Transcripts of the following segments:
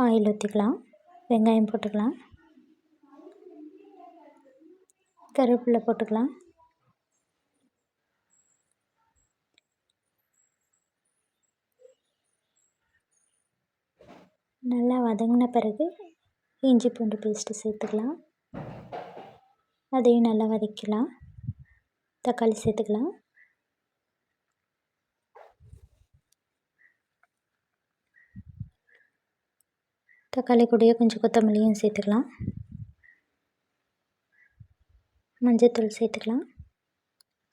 Oil ஊற்றிக்கலாம். வெங்காயம் போட்டுக்கலாம். கருவேப்பிலை போட்டுக்கலாம். நல்லா வதங்கின பிறகு இஞ்சி பூண்டு பேஸ்ட்டு சேர்த்துக்கலாம். அதையும் நல்லா வதக்கலாம். தக்காளி சேர்த்துக்கலாம். தக்காளி கூடயே கொஞ்சம் கொத்தமல்லியும் சேர்த்துக்கலாம். மஞ்சள்தூள் சேர்த்துக்கலாம்.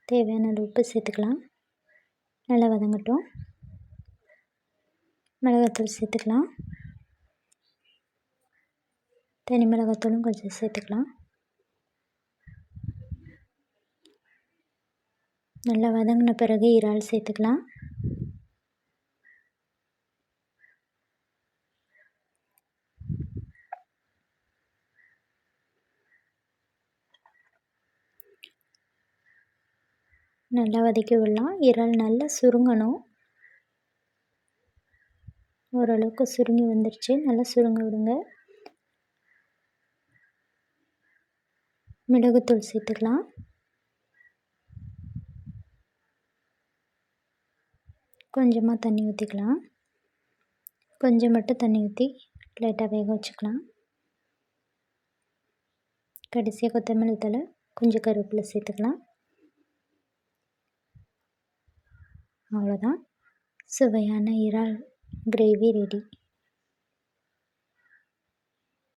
தேவையான அளவு உப்பு சேர்த்துக்கலாம். நல்லா வதங்கட்டும். மிளகாத்தூள் சேர்த்துக்கலாம். தனி மிளகாத்தூளும் கொஞ்சம் சேர்த்துக்கலாம். நல்லா வதங்கின பிறகு இறால் சேர்த்துக்கலாம். நல்லா வதக்கி விடலாம். இறால் நல்லா சுருங்கணும். ஓரளவுக்கு சுருங்கி வந்துருச்சு. நல்லா சுருங்க விடுங்க. மிளகுத்தூள் சேர்த்துக்கலாம். கொஞ்சமாக தண்ணி ஊற்றிக்கலாம். கொஞ்சம் மட்டும் தண்ணி ஊற்றி லைட்டாக வேக வச்சுக்கலாம். கடைசியாக கொத்தமல்லி தழை, கொஞ்சம் கருவேப்பிலை சேர்த்துக்கலாம். அவ்வளோதான், சுவையான இறால் கிரேவி ரெடி.